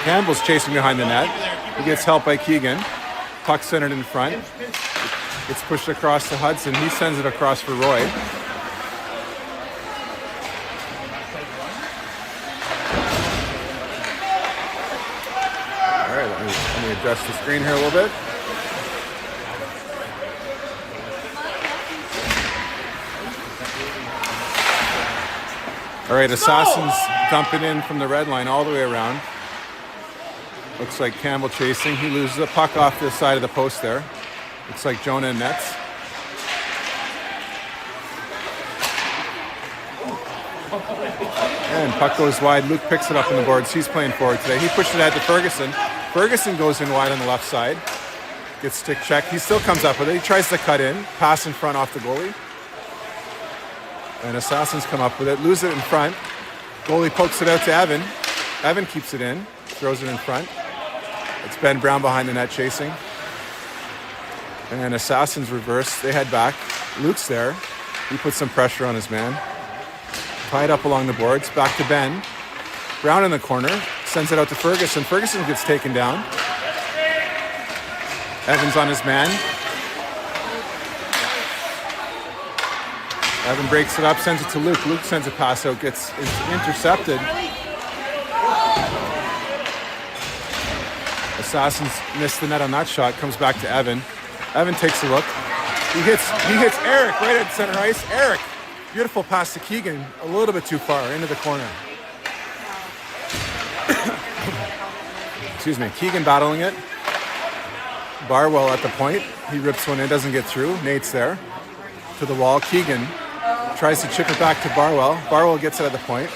Campbell's chasing behind the net. He gets help by Keegan. Puck centered in front. Gets pushed across to Hudson. He sends it across for Roy. All right, let me adjust the screen here a little bit. All right, Assassins dumping in from the red line all the way around. Looks like Campbell chasing. He loses the puck off the side of the post there. Looks like Jonah in nets. And puck goes wide. Luke picks it up on the boards. He's playing forward today. He pushed it out to Ferguson. Ferguson goes in wide on the left side. Gets stick check. He still comes up with it. He tries to cut in. Pass in front off the goalie. And Assassins come up with it. Lose it in front. Goalie pokes it out to Evan. Evan keeps it in. Throws it in front. It's Ben Brown behind the net chasing. And Assassins reverse. They head back. Luke's there. He puts some pressure on his man. Tied up along the boards. Back to Ben. Brown in the corner. Sends it out to Ferguson. Ferguson gets taken down. Evans on his man. Evan breaks it up, sends it to Luke. Luke sends a pass out, gets intercepted. Assassins missed the net on that shot, comes back to Evan. Evan takes a look. He hits Eric right at center ice. Eric, beautiful pass to Keegan, a little bit too far into the corner. Excuse me, Keegan battling it. Barwell at the point. He rips one in, doesn't get through. Nate's there. To the wall. Keegan tries to chip it back to Barwell. Barwell gets it at the point.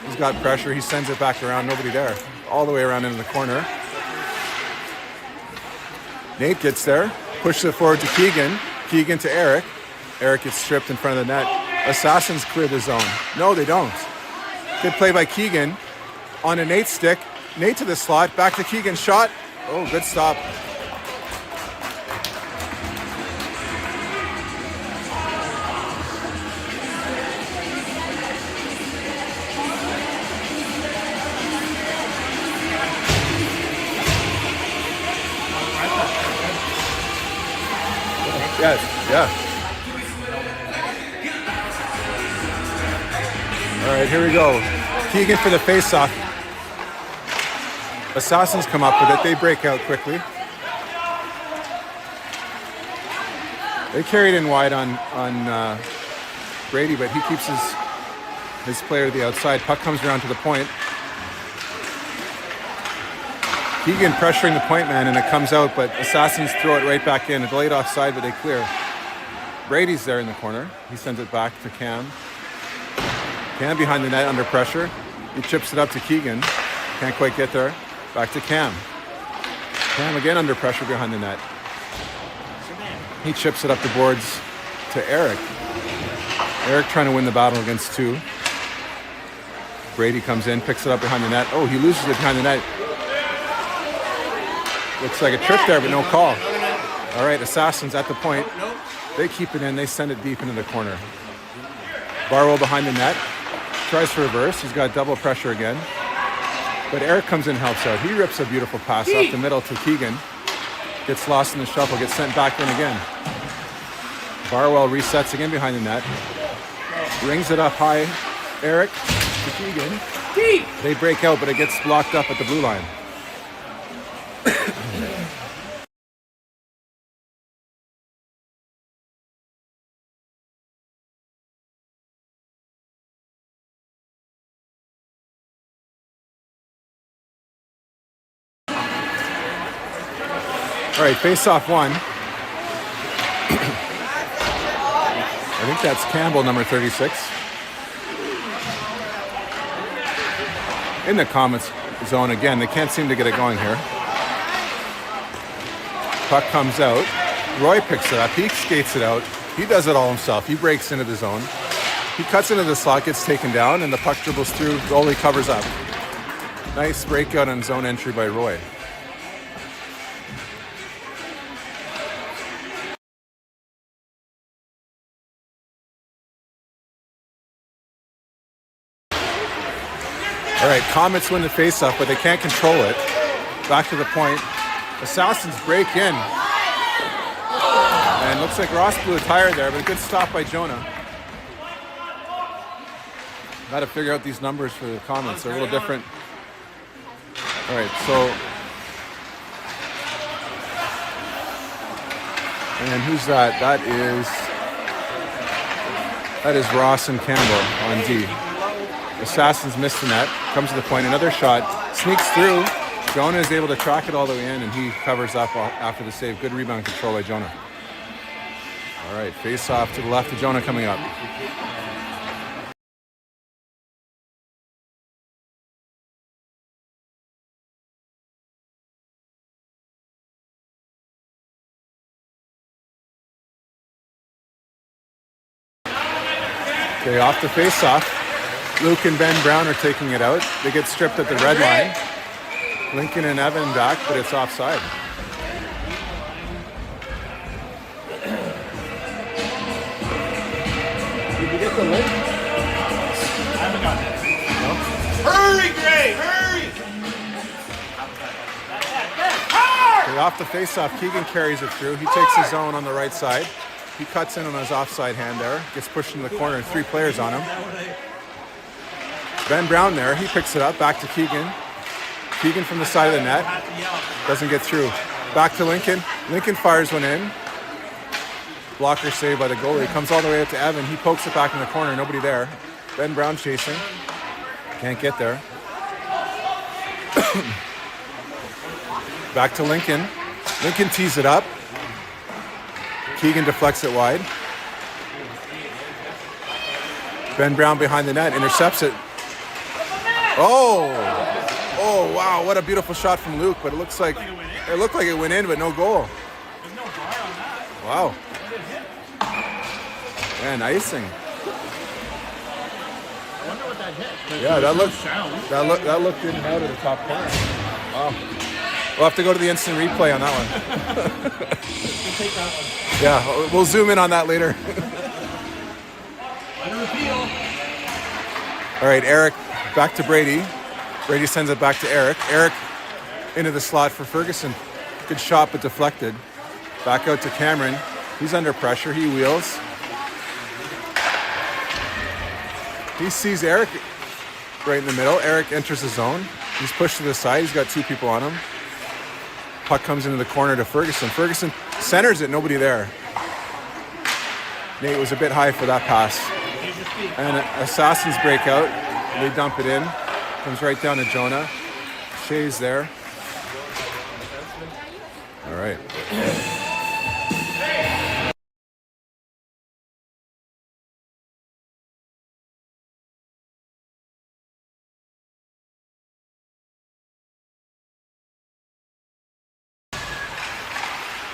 He's got pressure. He sends it back around. Nobody there. All the way around into the corner. Nate gets there. Pushes it forward to Keegan. Keegan to Eric. Eric gets stripped in front of the net. Assassins clear the zone. No, they don't. Good play by Keegan. On a Nate stick. Nate to the slot. Back to Keegan. Shot. Oh, good stop. Yes, yeah. All right, here we go. Keegan for the face-off. Assassins come up with it. They break out quickly. They carried in wide on Brady, but he keeps his player to the outside. Puck comes around to the point. Keegan pressuring the point man, and it comes out, but Assassins throw it right back in. A delayed offside, but they clear. Brady's there in the corner. He sends it back to Cam. Cam behind the net under pressure. He chips it up to Keegan. Can't quite get there. Back to Cam. Cam again under pressure behind the net. He chips it up the boards to Eric. Eric trying to win the battle against two. Brady comes in, picks it up behind the net. Oh, he loses it behind the net. Looks like a trip there, but no call. All right, Assassins at the point. They keep it in. They send it deep into the corner. Barwell behind the net. Tries to reverse. He's got double pressure again. But Eric comes in and helps out. He rips a beautiful pass up the middle to Keegan. Gets lost in the shuffle. Gets sent back in again. Barwell resets again behind the net. Rings it up high. Eric to Keegan. They break out, but it gets blocked up at the blue line. All right, face-off one. I think that's Campbell, number 36. In the Komets zone again. They can't seem to get it going here. Puck comes out. Roy picks it up. He skates it out. He does it all himself. He breaks into the zone. He cuts into the slot, gets taken down, and the puck dribbles through. Goalie covers up. Nice breakout on zone entry by Roy. All right, Komets win the face-off, but they can't control it. Back to the point. Assassins break in. And looks like Ross blew a tire there, but a good stop by Jonah. Got to figure out these numbers for the Komets. They're a little different. All right, so... And who's that? That is Ross and Campbell on D. Assassins missed the net. Comes to the point. Another shot. Sneaks through. Jonah is able to track it all the way in, and he covers up after the save. Good rebound control by Jonah. All right, face off to the left of Jonah coming up. Okay, off the face-off. Luke and Ben Brown are taking it out. They get stripped at the red line. Lincoln and Evan back, but it's offside. Did you get the link? I haven't gotten it. No? Hurry, Gray! Hurry! Okay, off the face-off, Keegan carries it through. He takes his zone on the right side. He cuts in on his offside hand there. Gets pushed into the corner. 3 players on him. Ben Brown there. He picks it up. Back to Keegan. Keegan from the side of the net. Doesn't get through. Back to Lincoln. Lincoln fires one in. Blocker saved by the goalie. Comes all the way up to Evan. He pokes it back in the corner. Nobody there. Ben Brown chasing. Can't get there. Back to Lincoln. Lincoln tees it up. Keegan deflects it wide. Ben Brown behind the net. Intercepts it. Oh, wow, what a beautiful shot from Luke, but it looked like it went in, but no goal. Wow. And icing. Yeah, that looked in and out of the top corner. Wow. We'll have to go to the instant replay on that one. Yeah, we'll zoom in on that later. All right, Eric back to Brady. Brady sends it back to Eric. Eric into the slot for Ferguson. Good shot, but deflected. Back out to Cameron. He's under pressure. He wheels. He sees Eric right in the middle. Eric enters the zone. He's pushed to the side. He's got 2 people on him. Puck comes into the corner to Ferguson. Ferguson centers it. Nobody there. Nate was a bit high for that pass. And Assassins break out. They dump it in. Comes right down to Jonah. Shea's there. All right.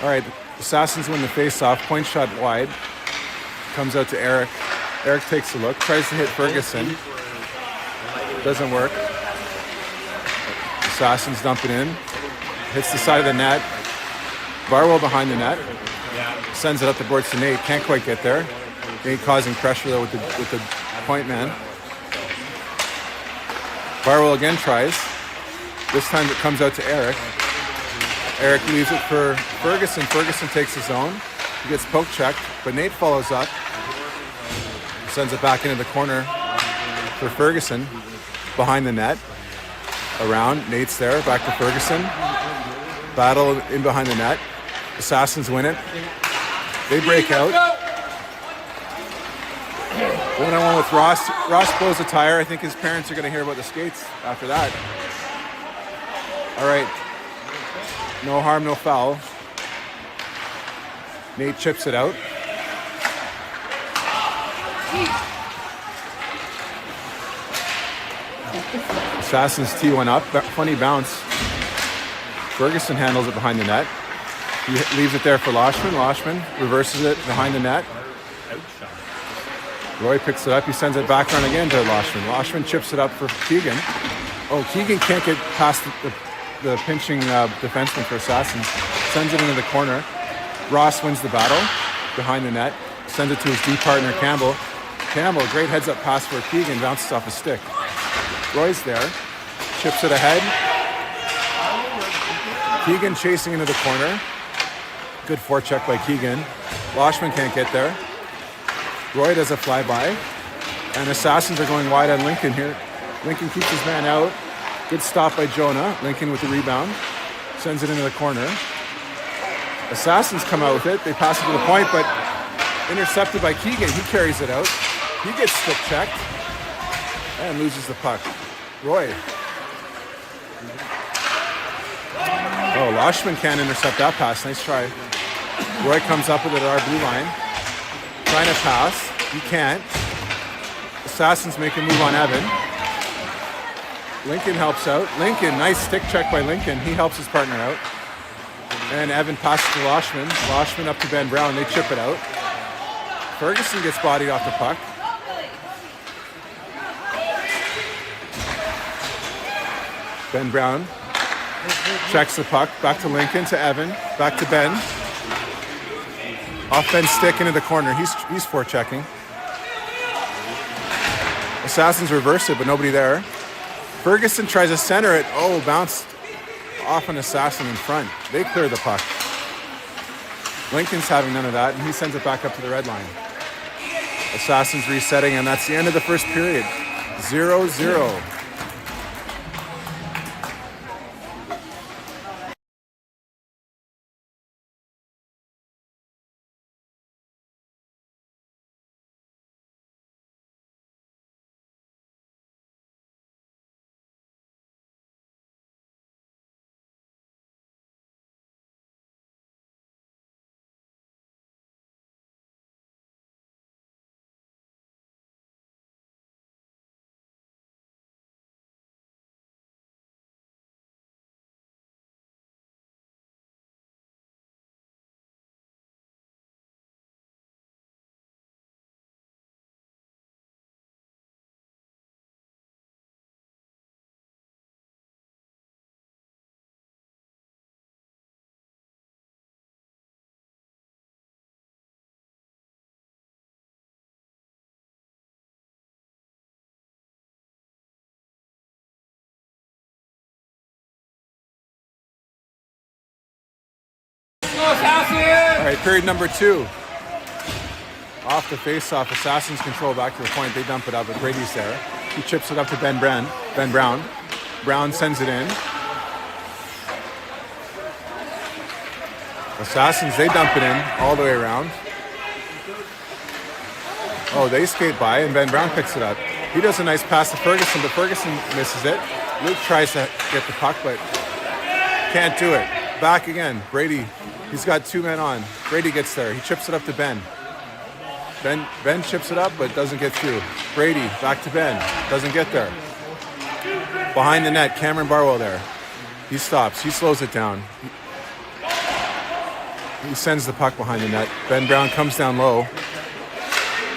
All right, Assassins win the face-off. Point shot wide. Comes out to Eric. Eric takes a look. Tries to hit Ferguson. Doesn't work. Assassins dump it in. Hits the side of the net. Barwell behind the net. Sends it up the boards to Nate. Can't quite get there. Nate causing pressure though with the point man. Barwell again tries. This time it comes out to Eric. Eric leaves it for Ferguson. Ferguson takes his own. He gets poke checked, but Nate follows up. Sends it back into the corner for Ferguson. Behind the net. Around. Nate's there. Back to Ferguson. Battle in behind the net. Assassins win it. They break out. 1-on-1 with Ross. Ross blows a tire. I think his parents are going to hear about the skates after that. All right. No harm, no foul. Nate chips it out. Assassins tee one up. Funny bounce. Ferguson handles it behind the net. He leaves it there for Loshman. Loshman reverses it behind the net. Roy picks it up. He sends it back on again to Loshman. Loshman chips it up for Keegan. Oh, Keegan can't get past the pinching defenseman for Assassins. Sends it into the corner. Ross wins the battle behind the net. Sends it to his D partner, Campbell. Campbell, great heads-up pass for Keegan. Bounces off his stick. Roy's there. Chips it ahead. Keegan chasing into the corner. Good forecheck by Keegan. Loshman can't get there. Roy does a flyby. And Assassins are going wide on Lincoln here. Lincoln keeps his man out. Good stop by Jonah. Lincoln with the rebound. Sends it into the corner. Assassins come out with it. They pass it to the point, but intercepted by Keegan. He carries it out. He gets stick checked and loses the puck. Roy. Oh, Loshman can't intercept that pass. Nice try. Roy comes up with it at our blue line. Trying to pass. He can't. Assassins make a move on Evan. Lincoln helps out. Lincoln, nice stick check by Lincoln. He helps his partner out. And Evan passes to Loshman. Loshman up to Ben Brown. They chip it out. Ferguson gets bodied off the puck. Ben Brown checks the puck. Back to Lincoln, to Evan. Back to Ben. Off Ben's stick into the corner. He's forechecking. Assassins reverse it, but nobody there. Ferguson tries to center it. Oh, bounced off an Assassin in front. They clear the puck. Lincoln's having none of that, and he sends it back up to the red line. Assassins resetting, and that's the end of the first period. 0-0. All right, period number 2. Off the face-off, Assassins control back to the point. They dump it up, but Brady's there. He chips it up to Ben Brown. Brown sends it in. Assassins, they dump it in all the way around. Oh, they skate by, and Ben Brown picks it up. He does a nice pass to Ferguson, but Ferguson misses it. Luke tries to get the puck, but can't do it. Back again, Brady. He's got 2 men on. Brady gets there. He chips it up to Ben. Ben chips it up, but doesn't get through. Brady, back to Ben. Doesn't get there. Behind the net, Cameron Barwell there. He stops. He slows it down. He sends the puck behind the net. Ben Brown comes down low.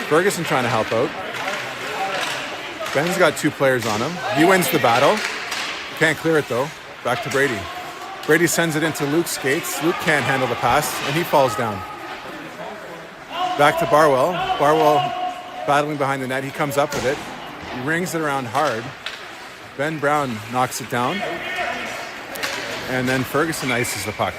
Ferguson trying to help out. Ben's got 2 players on him. He wins the battle. Can't clear it, though. Back to Brady. Brady sends it into Luke's skates. Luke can't handle the pass, and he falls down. Back to Barwell. Barwell battling behind the net. He comes up with it. He rings it around hard. Ben Brown knocks it down. And then Ferguson ices the puck.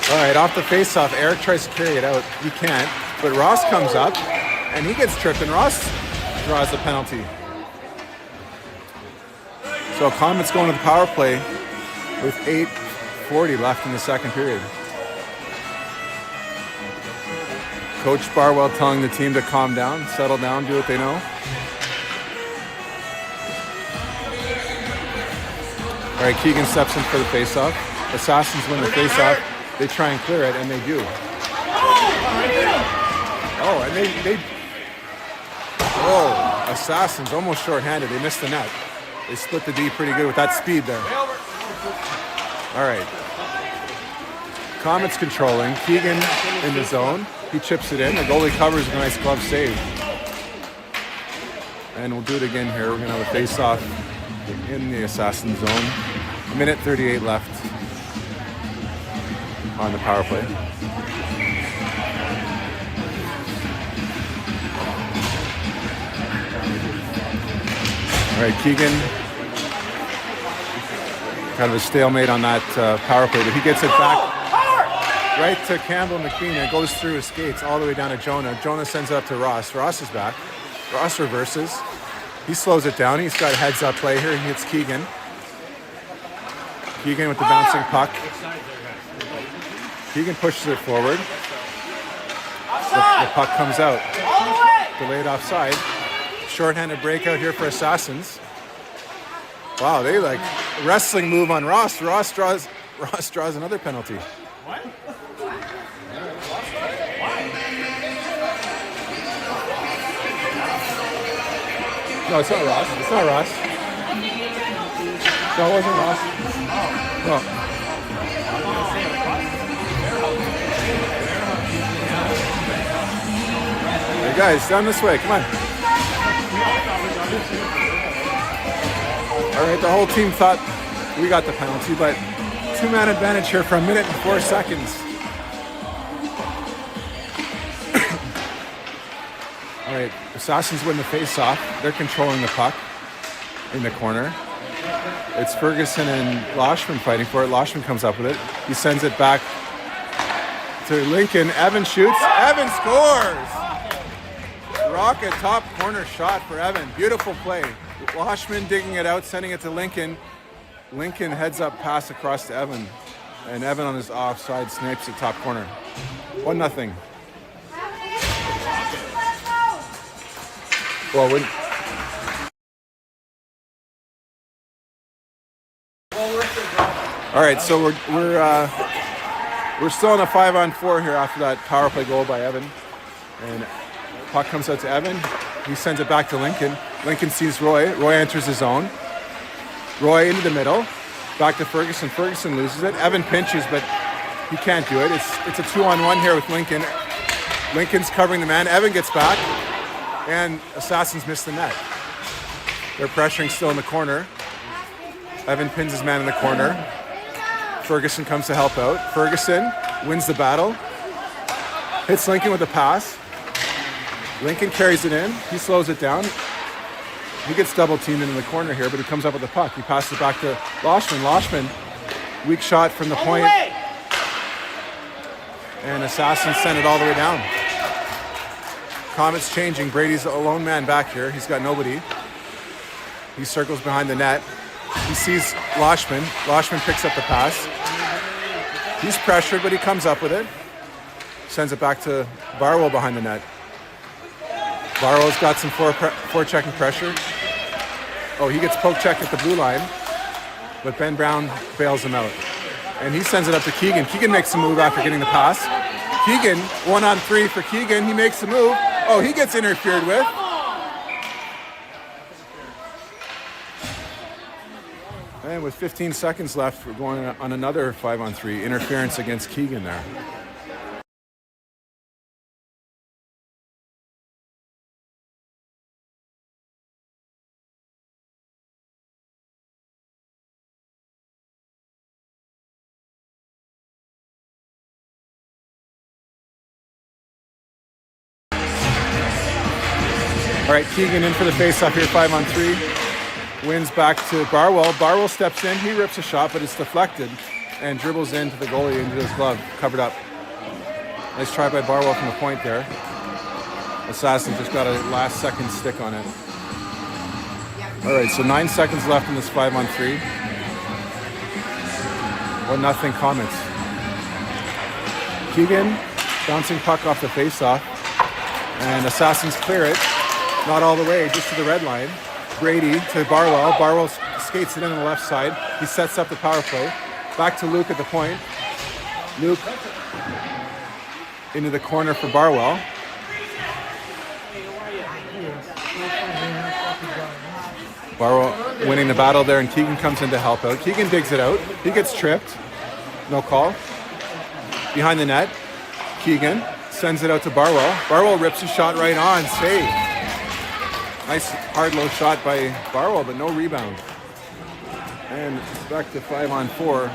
All right, off the face-off, Eric tries to carry it out. He can't, but Ross comes up, and he gets tripped, and Ross draws the penalty. So Komets going to the power play with 8:40 left in the second period. Coach Barwell telling the team to calm down, settle down, do what they know. All right, Keegan steps in for the face-off. Assassins win the face-off. They try and clear it, and they do. Oh, and they Assassins almost short-handed. They missed the net. They split the D pretty good with that speed there. All right. Komets controlling. Keegan in the zone. He chips it in. The goalie covers with a nice glove save. And we'll do it again here. We're going to have a face-off in the Assassin zone. 1:38 left on the power play. All right, Keegan. Kind of a stalemate on that power play, but he gets it back right to Campbell McBean. It goes through his skates all the way down to Jonah. Jonah sends it up to Ross. Ross is back. Ross reverses. He slows it down. He's got a heads-up play here. He hits Keegan. Keegan with the bouncing puck. Keegan pushes it forward. The puck comes out. Delayed offside. Shorthanded breakout here for Assassins. Wow, they like wrestling move on Ross. Ross draws another penalty. What? No, it's not Ross. It's not Ross. No, it wasn't Ross. No. Hey guys, down this way. Come on. All right, the whole team thought we got the penalty, but two-man advantage here for 1:04 seconds. All right, Assassins win the face-off. They're controlling the puck in the corner. It's Ferguson and Loshman fighting for it. Loshman comes up with it. He sends it back to Lincoln. Evan shoots. Evan scores! Rocket top corner shot for Evan. Beautiful play. Loshman digging it out, sending it to Lincoln. Lincoln heads up pass across to Evan. And Evan on his offside snipes at top corner. 1-0. Well, all right, so we're still in a 5-on-4 here after that power play goal by Evan. And puck comes out to Evan. He sends it back to Lincoln. Lincoln sees Roy. Roy enters his zone. Roy into the middle. Back to Ferguson. Ferguson loses it. Evan pinches, but he can't do it. It's a 2-on-1 here with Lincoln. Lincoln's covering the man. Evan gets back. And Assassins miss the net. They're pressuring still in the corner. Evan pins his man in the corner. Ferguson comes to help out. Ferguson wins the battle. Hits Lincoln with a pass. Lincoln carries it in. He slows it down. He gets double teamed in the corner here, but he comes up with the puck. He passes it back to Loshman. Loshman, weak shot from the point. And Assassins send it all the way down. Komets changing. Brady's a lone man back here. He's got nobody. He circles behind the net. He sees Loshman. Loshman picks up the pass. He's pressured, but he comes up with it. Sends it back to Barwell behind the net. Barwell's got some forechecking pressure. Oh, he gets poke checked at the blue line, but Ben Brown bails him out. And he sends it up to Keegan. Keegan makes a move after getting the pass. Keegan, 1-on-3 for Keegan. He makes a move. Oh, he gets interfered with. And with 15 seconds left, we're going on another 5-on-3. Interference against Keegan there. All right, Keegan in for the face-off here, 5-on-3. Wins back to Barwell. Barwell steps in. He rips a shot, but it's deflected and dribbles into the goalie, into his glove, covered up. Nice try by Barwell from the point there. Assassin just got a last-second stick on it. All right, so 9 seconds left in this 5-on-3. 1-0 Komets. Keegan bouncing puck off the face-off, and Assassins clear it. Not all the way, just to the red line. Brady to Barwell. Barwell skates it in on the left side. He sets up the power play. Back to Luke at the point. Luke into the corner for Barwell. Barwell winning the battle there, and Keegan comes in to help out. Keegan digs it out. He gets tripped. No call. Behind the net. Keegan sends it out to Barwell. Barwell rips his shot right on. Save. Nice hard low shot by Barwell, but no rebound. And it's back to 5-on-4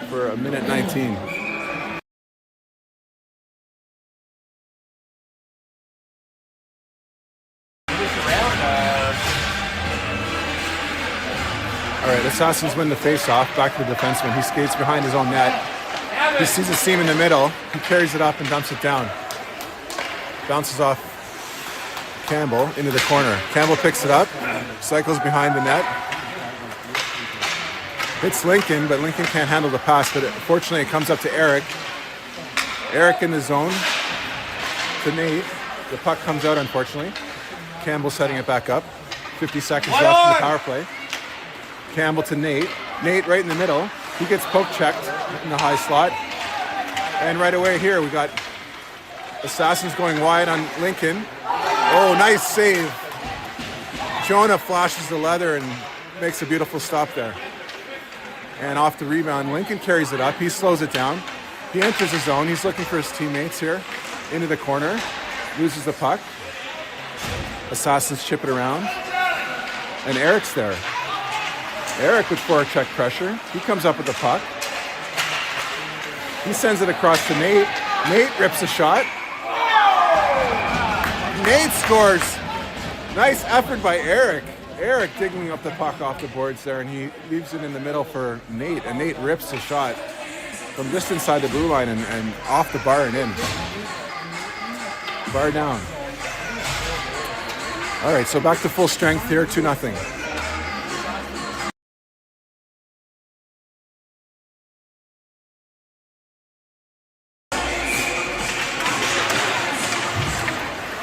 for a minute 19. All right, Assassins win the face-off. Back to the defenseman. He skates behind his own net. He sees a seam in the middle. He carries it up and dumps it down. Bounces off Campbell into the corner. Campbell picks it up, cycles behind the net. Hits Lincoln, but Lincoln can't handle the pass. But fortunately, it comes up to Eric. Eric in the zone to Nate. The puck comes out, unfortunately. Campbell setting it back up. 50 seconds left in the power play. Campbell to Nate. Nate right in the middle. He gets poke checked in the high slot. And right away here, we got Assassins going wide on Lincoln. Oh, nice save. Jonah flashes the leather and makes a beautiful stop there. And off the rebound, Lincoln carries it up. He slows it down. He enters the zone. He's looking for his teammates here. Into the corner. Loses the puck. Assassins chip it around. And Eric's there. Eric with forecheck pressure. He comes up with the puck. He sends it across to Nate. Nate rips a shot. Nate scores. Nice effort by Eric. Eric digging up the puck off the boards there, and he leaves it in the middle for Nate. And Nate rips a shot from just inside the blue line and off the bar and in. Bar down. All right, so back to full strength here, 2-0.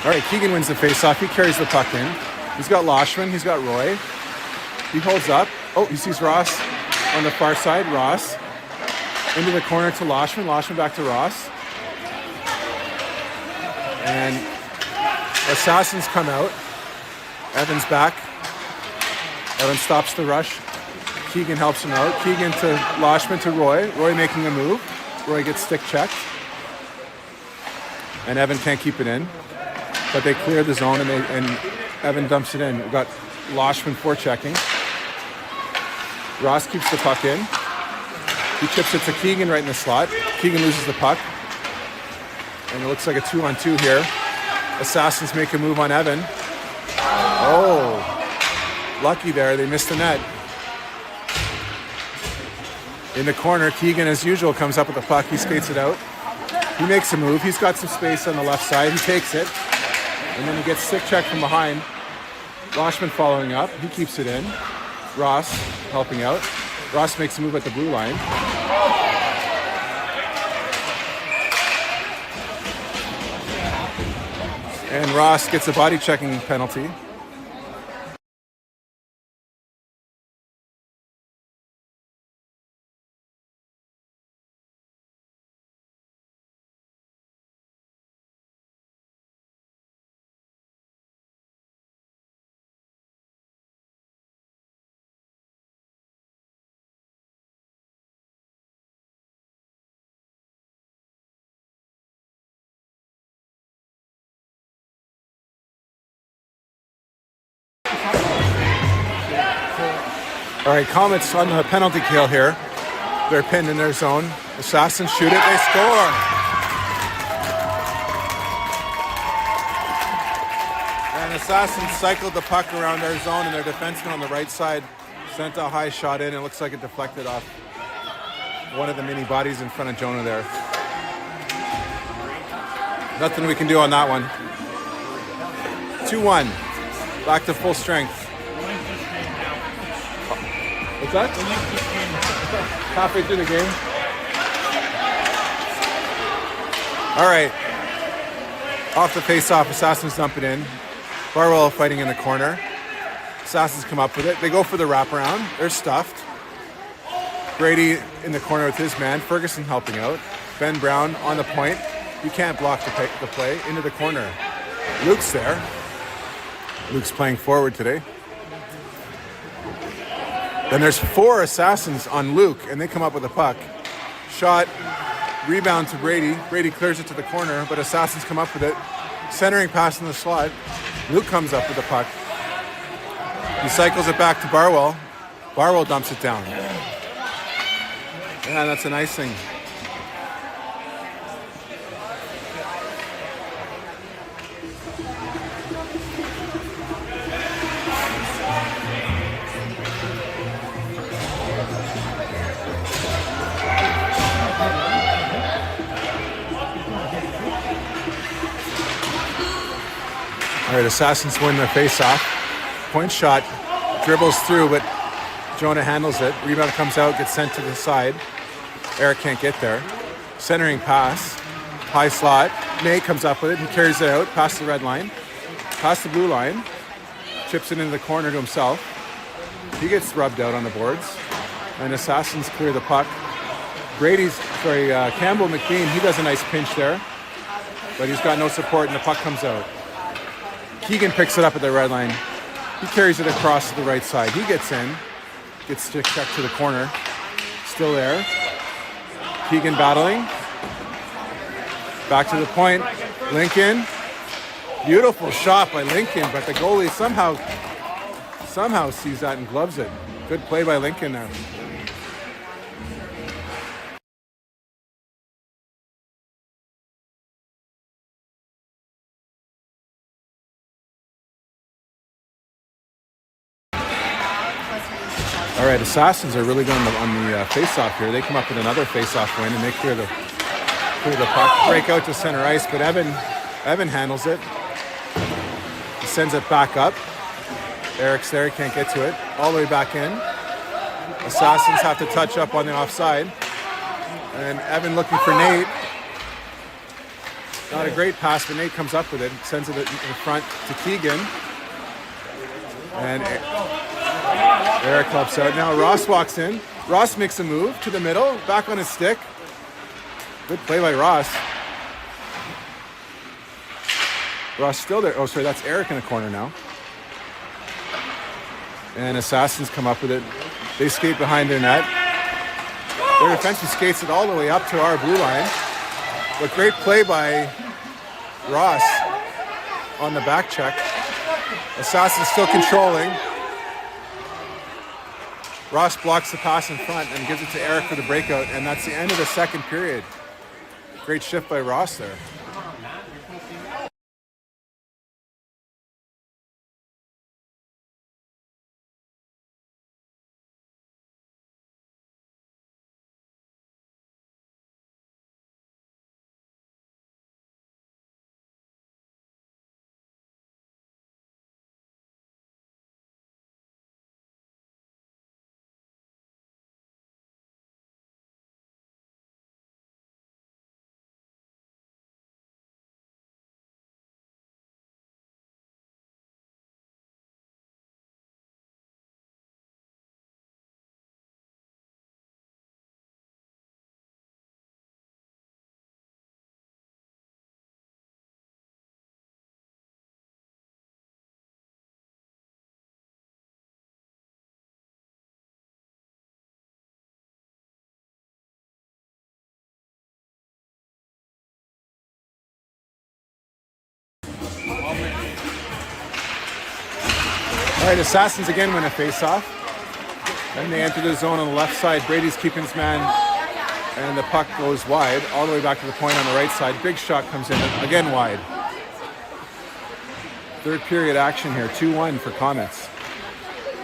All right, Keegan wins the faceoff. He carries the puck in. He's got Loshman. He's got Roy. He holds up. Oh, he sees Ross on the far side. Ross into the corner to Loshman. Loshman back to Ross. And Assassins come out. Evan's back. Evan stops the rush. Keegan helps him out. Keegan to Loshman to Roy. Roy making a move. Roy gets stick checked. And Evan can't keep it in. But they clear the zone and Evan dumps it in. We've got Loshman forechecking. Ross keeps the puck in. He chips it to Keegan right in the slot. Keegan loses the puck. And it looks like a 2-on-2 here. Assassins make a move on Evan. Oh, lucky there. They missed the net. In the corner, Keegan, as usual, comes up with the puck. He skates it out. He makes a move. He's got some space on the left side. He takes it. And then he gets stick checked from behind. Loshman following up. He keeps it in. Ross helping out. Ross makes a move at the blue line. And Ross gets a body checking penalty. All right, Komets on the penalty kill here. They're pinned in their zone. Assassins shoot it, they score. And Assassins cycled the puck around their zone, and their defenseman on the right side sent a high shot in. It looks like it deflected off one of the mini bodies in front of Jonah there. Nothing we can do on that one. 2-1. Back to full strength. What's that? Halfway through the game. All right. Off the face-off, Assassins dump it in. Barwell fighting in the corner. Assassins come up with it. They go for the wraparound. They're stuffed. Brady in the corner with his man. Ferguson helping out. Ben Brown on the point. You can't block the play. Into the corner. Luke's there. Luke's playing forward today. Then there's 4 Assassins on Luke, and they come up with a puck. Shot, rebound to Brady. Brady clears it to the corner, but Assassins come up with it. Centering pass in the slot. Luke comes up with the puck. He cycles it back to Barwell. Barwell dumps it down. Yeah, that's a nice thing. All right, Assassins win the face-off. Point shot, dribbles through, but Jonah handles it. Rebound comes out, gets sent to the side. Eric can't get there. Centering pass, high slot. Nate comes up with it. He carries it out, past the red line, past the blue line, chips it into the corner to himself. He gets rubbed out on the boards, and Assassins clear the puck. Campbell McBean, he does a nice pinch there, but he's got no support, and the puck comes out. Keegan picks it up at the red line. He carries it across to the right side. He gets in, gets stick checked to the corner. Still there. Keegan battling. Back to the point. Lincoln. Beautiful shot by Lincoln, but the goalie somehow sees that and gloves it. Good play by Lincoln there. All right, Assassins are really going on the face-off here. They come up with another face-off win and they clear the puck. Break out to center ice, but Evan handles it. He sends it back up. Eric's there, he can't get to it. All the way back in. Assassins have to touch up on the offside. And Evan looking for Nate. Not a great pass, but Nate comes up with it. Sends it in front to Keegan. And Eric helps out. Now Ross walks in. Ross makes a move to the middle, back on his stick. Good play by Ross. Ross still there. Oh, sorry, that's Eric in the corner now. And Assassins come up with it. They skate behind their net. Their defenseman skates it all the way up to our blue line. But great play by Ross on the back check. Assassins still controlling. Ross blocks the pass in front and gives it to Eric for the breakout, and that's the end of the second period. Great shift by Ross there. All right, Assassins again win a face-off. Then they enter the zone on the left side. Brady's keeping his man, and the puck goes wide, all the way back to the point on the right side. Big shot comes in, again wide. Third period action here, 2-1 for Komets.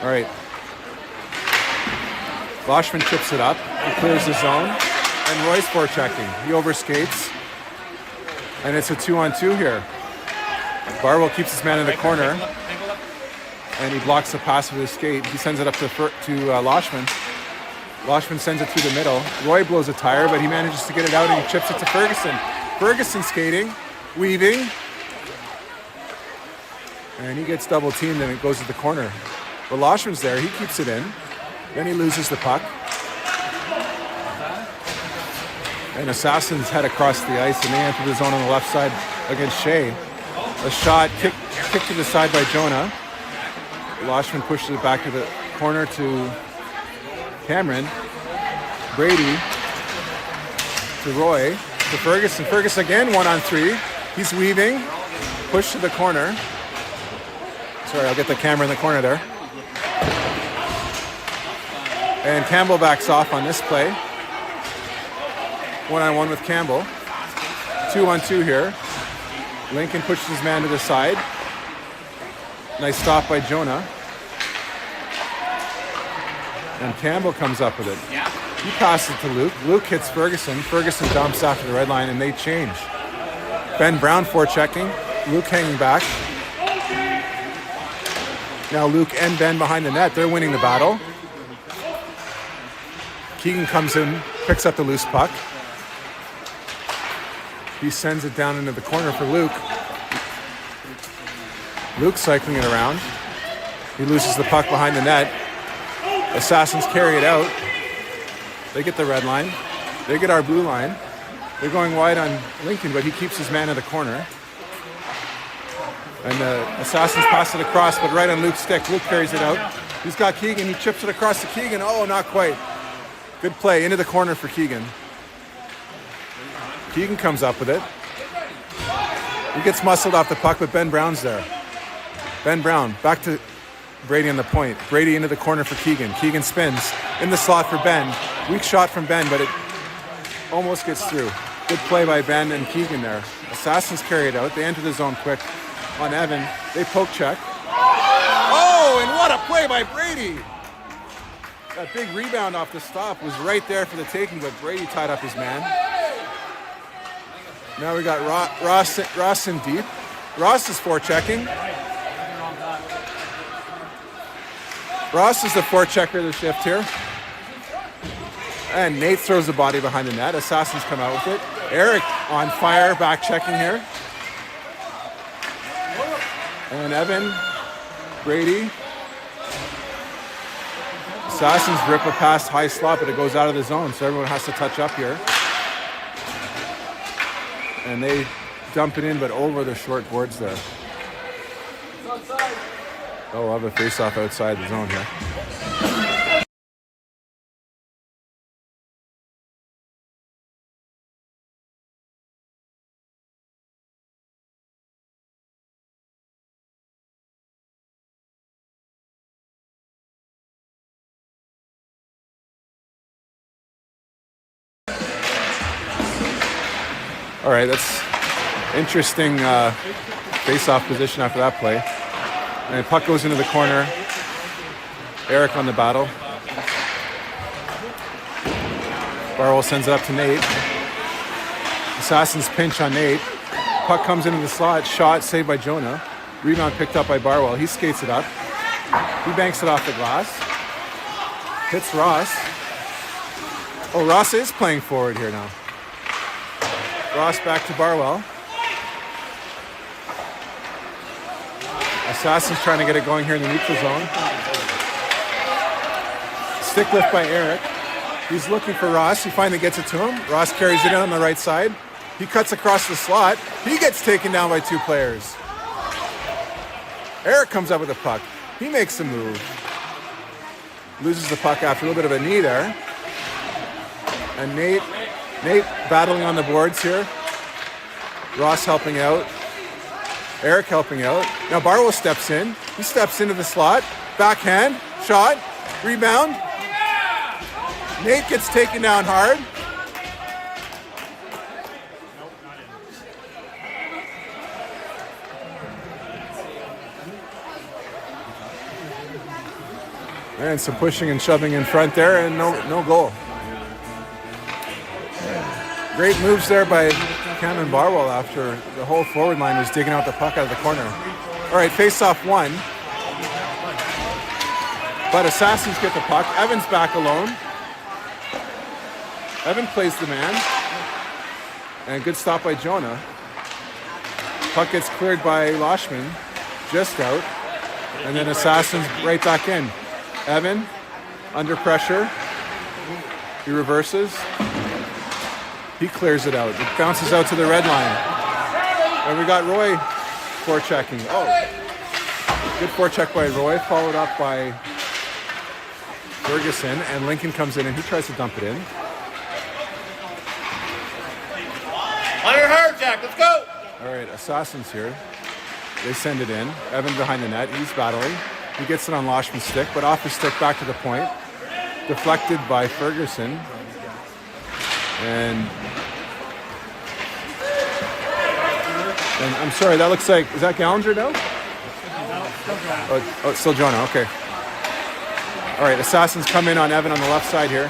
All right. Boschman chips it up. He clears the zone, and Roy's forechecking. He overskates, and it's a 2-on-2 here. Barwell keeps his man in the corner, and he blocks the pass with his skate. He sends it up to Loshman. Loshman sends it through the middle. Roy blows a tire, but he manages to get it out, and he chips it to Ferguson. Ferguson skating, weaving, and he gets double teamed, and it goes to the corner. But Loshman's there. He keeps it in. Then he loses the puck. And Assassins head across the ice, and they enter the zone on the left side against Shea. A shot kicked to the side by Jonah. Loshman pushes it back to the corner to Cameron. Brady to Roy to Ferguson. Ferguson again, 1-on-3. He's weaving. Push to the corner. Sorry, I'll get the camera in the corner there. And Campbell backs off on this play. 1-on-1 with Campbell. 2-on-2 here. Lincoln pushes his man to the side. Nice stop by Jonah. And Campbell comes up with it. He passes it to Luke. Luke hits Ferguson. Ferguson dumps after the red line, and they change. Ben Brown forechecking. Luke hanging back. Now Luke and Ben behind the net. They're winning the battle. Keegan comes in, picks up the loose puck. He sends it down into the corner for Luke. Luke cycling it around. He loses the puck behind the net. Assassins carry it out. They get the red line. They get our blue line. They're going wide on Lincoln, but he keeps his man in the corner. And the Assassins pass it across, but right on Luke's stick. Luke carries it out. He's got Keegan. He chips it across to Keegan. Oh, not quite. Good play into the corner for Keegan. Keegan comes up with it. He gets muscled off the puck, but Ben Brown's there. Ben Brown back to Brady on the point. Brady into the corner for Keegan. Keegan spins in the slot for Ben. Weak shot from Ben, but it almost gets through. Good play by Ben and Keegan there. Assassins carry it out. They enter the zone quick on Evan. They poke check. Oh, and what a play by Brady! That big rebound off the stop was right there for the taking, but Brady tied up his man. Now we got Ross in deep. Ross is forechecking. Ross is the forechecker of the shift here. And Nate throws the body behind the net. Assassins come out with it. Eric on fire, back checking here. And Evan, Brady. Assassins rip a past high slot, but it goes out of the zone, so everyone has to touch up here. And they dump it in, but over the short boards there. Oh, we'll have a face-off outside the zone here. All right, that's interesting face-off position after that play. And the puck goes into the corner. Eric on the battle. Barwell sends it up to Nate. Assassins pinch on Nate. Puck comes into the slot. Shot saved by Jonah. Rebound picked up by Barwell. He skates it up. He banks it off the glass. Hits Ross. Oh, Ross is playing forward here now. Ross back to Barwell. Assassins trying to get it going here in the neutral zone. Stick lift by Eric. He's looking for Ross. He finally gets it to him. Ross carries it in on the right side. He cuts across the slot. He gets taken down by two players. Eric comes up with the puck. He makes a move. Loses the puck after a little bit of a knee there. And Nate battling on the boards here. Ross helping out. Eric helping out. Now Barlow steps in. He steps into the slot. Backhand. Shot. Rebound. Nate gets taken down hard. And some pushing and shoving in front there, and no goal. Great moves there by Cameron Barwell after the whole forward line was digging out the puck out of the corner. All right, face-off one. But Assassins get the puck. Evan's back alone. Evan plays the man. And good stop by Jonah. Puck gets cleared by Loshman. Just out. And then Assassins right back in. Evan, under pressure. He reverses. He clears it out. It bounces out to the red line. And we got Roy forechecking. Oh, good forecheck by Roy, followed up by Ferguson. And Lincoln comes in and he tries to dump it in. On your hard, Jack. Let's go. All right, Assassins here. They send it in. Evan behind the net. He's battling. He gets it on Loshman's stick, but off his stick back to the point. deflected by Ferguson. And I'm sorry, that looks like, is that Gallinger now? Oh, it's still Jonah, okay. All right, Assassins come in on Evan on the left side here.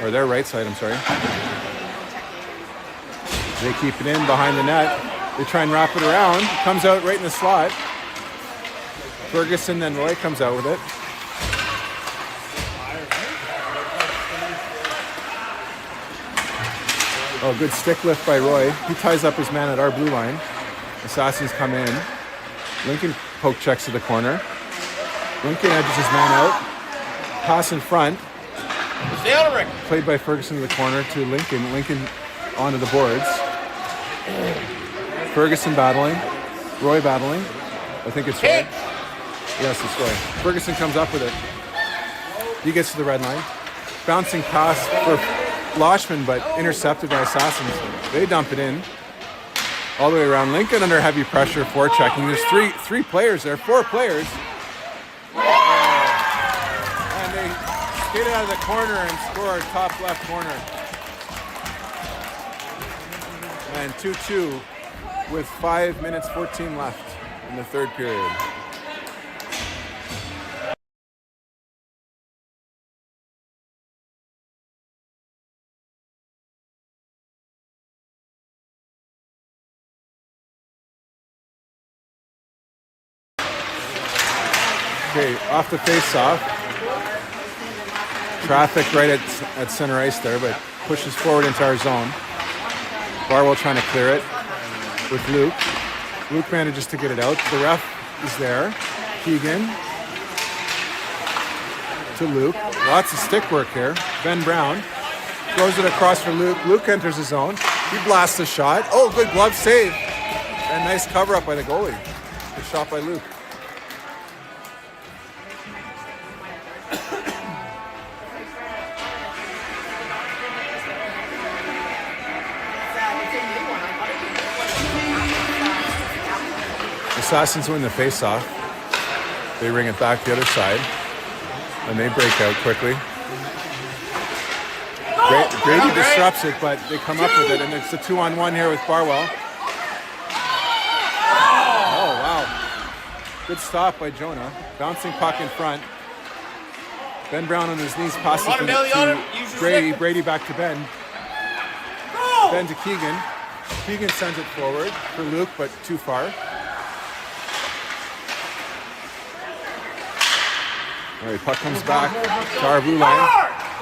Or their right side, I'm sorry. They keep it in behind the net. They try and wrap it around. It comes out right in the slot. Ferguson, then Roy comes out with it. Oh, good stick lift by Roy. He ties up his man at our blue line. Assassins come in. Lincoln poke checks to the corner. Lincoln edges his man out. Pass in front. Stay out of ring. Played by Ferguson to the corner to Lincoln. Lincoln onto the boards. Ferguson battling. Roy battling. I think it's Roy. Yes, it's Roy. Ferguson comes up with it. He gets to the red line. Bouncing pass for Loshman, but intercepted by Assassins. They dump it in. All the way around. Lincoln under heavy pressure, forechecking. There's three players there, 4 players. And they skate it out of the corner and score top left corner. And 2-2 with 5 minutes 14 left in the third period. Okay, off the face-off. Traffic right at center ice there, but pushes forward into our zone. Barwell trying to clear it with Luke. Luke manages to get it out. The ref is there. Keegan to Luke. Lots of stick work here. Ben Brown throws it across for Luke. Luke enters the zone. He blasts a shot. Oh, good glove save. And nice cover up by the goalie. Good shot by Luke. Assassins win the face-off. They ring it back the other side. And they break out quickly. Grady disrupts it, but they come up with it. And it's a 2-on-1 here with Barwell. Oh, wow. Good stop by Jonah. Bouncing puck in front. Ben Brown on his knees passes to Brady. Brady back to Ben. Ben to Keegan. Keegan sends it forward for Luke, but too far. All right, puck comes back to our blue line.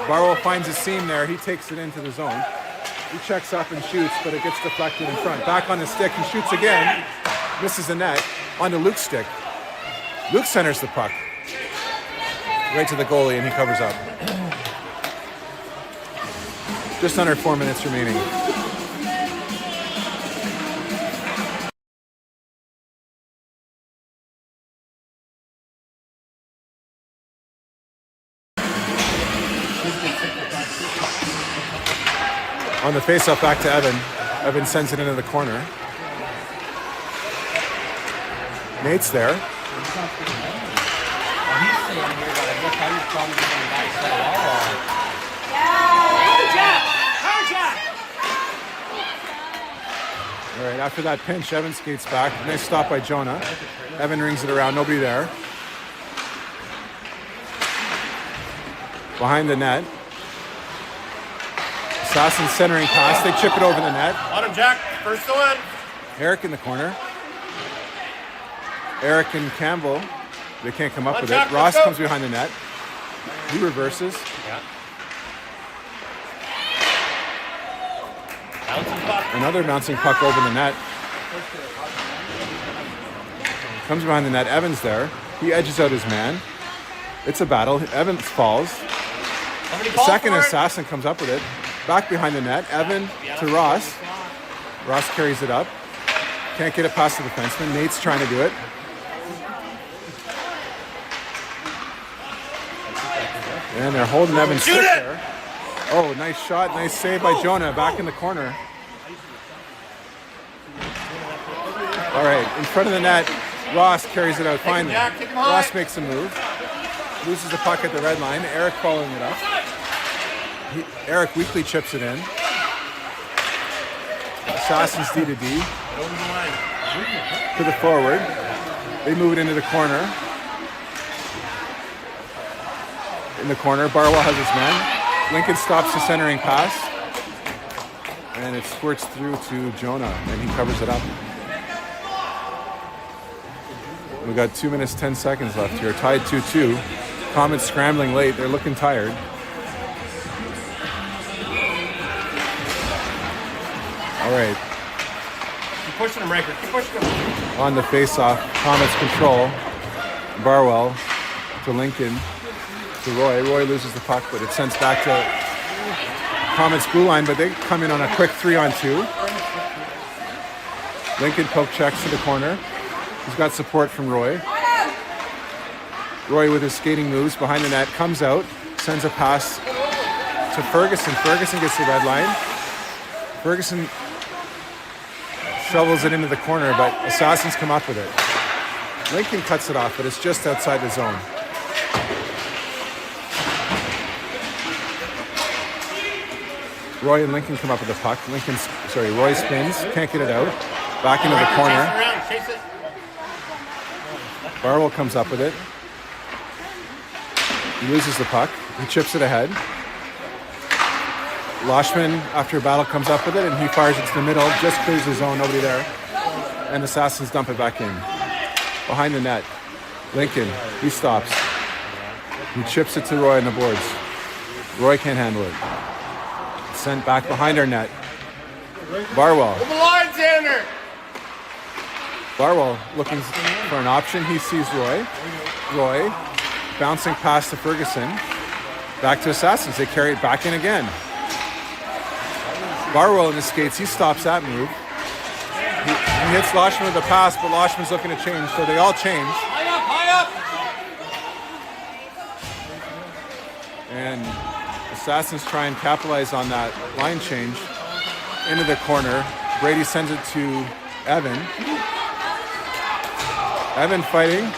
Barwell finds a seam there. He takes it into the zone. He checks up and shoots, but it gets deflected in front. Back on the stick, he shoots again. Misses the net. Onto Luke's stick. Luke centers the puck. Right to the goalie, and he covers up. Just under 4 minutes remaining. On the face-off, back to Evan. Evan sends it into the corner. Nate's there. All right, after that pinch, Evan skates back. Nice stop by Jonah. Evan rings it around, nobody there. Behind the net. Assassin centering pass. They chip it over the net. On him, Jack. First to win. Eric in the corner. Eric and Campbell. They can't come up with it. Ross comes behind the net. He reverses. Yeah. Bouncing puck. Another bouncing puck over the net. Comes behind the net. Evans there. He edges out his man. It's a battle. Evans falls. The second assassin comes up with it. Back behind the net. Evan to Ross. Ross carries it up. Can't get it past the defenseman. Nate's trying to do it. And they're holding Evan's stick there. Oh, nice shot. Nice save by Jonah. Back in the corner. All right, in front of the net. Ross carries it out finally. Ross makes a move. loses the puck at the red line. Eric following it up. Eric weakly chips it in. Assassins D to D. Over the line. To the forward. They move it into the corner. In the corner, Barwell has his man. Lincoln stops the centering pass. And it squirts through to Jonah, and he covers it up. We've got 2 minutes, 10 seconds left here. Tied 2-2. Komets scrambling late. They're looking tired. All right. Keep pushing him, Riker. Keep pushing him. On the face-off, Komets control. Barwell to Lincoln to Roy. Roy loses the puck, but it's sent back to Komets blue line, but they come in on a quick 3-on-2. Lincoln poke checks to the corner. He's got support from Roy. Roy with his skating moves behind the net, comes out, sends a pass to Ferguson. Ferguson gets the red line. Ferguson shovels it into the corner, but Assassins come up with it. Lincoln cuts it off, but it's just outside the zone. Roy and Lincoln come up with the puck. Roy spins, can't get it out. Back into the corner. Chase it. Barwell comes up with it. He loses the puck. He chips it ahead. Loshman, after a battle, comes up with it, and he fires it to the middle. Just clears the zone, nobody there. And Assassins dump it back in. Behind the net. Lincoln, he stops. He chips it to Roy on the boards. Roy can't handle it. Sent back behind our net. Barwell. Over the line, Xander. Barwell looking for an option. He sees Roy. Roy bouncing past to Ferguson. Back to Assassins. They carry it back in again. Barwell in the skates. He stops that move. He hits Loshman with the pass, but Loshman's looking to change, so they all change. High up. And Assassins try and capitalize on that line change into the corner. Brady sends it to Evan. Evan fighting.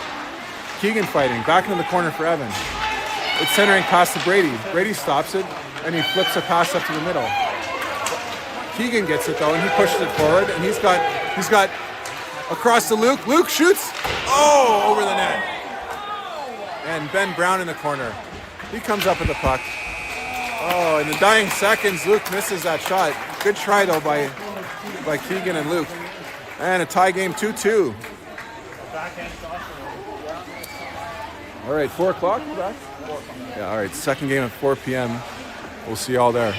Keegan fighting. Back into the corner for Evan. It's centering pass to Brady. Brady stops it, and he flips a pass up to the middle. Keegan gets it though, and he pushes it forward, and he's got across to Luke. Luke shoots. Oh, over the net. And Ben Brown in the corner. He comes up with the puck. Oh, in the dying seconds, Luke misses that shot. Good try though by Keegan and Luke. And a tie game 2-2. All right, 4 o'clock back? Yeah, all right, second game at 4 p.m. We'll see y'all there.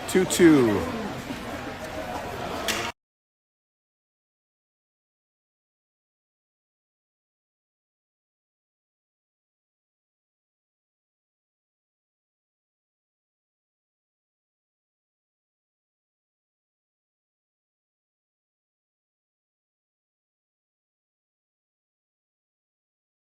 2-2.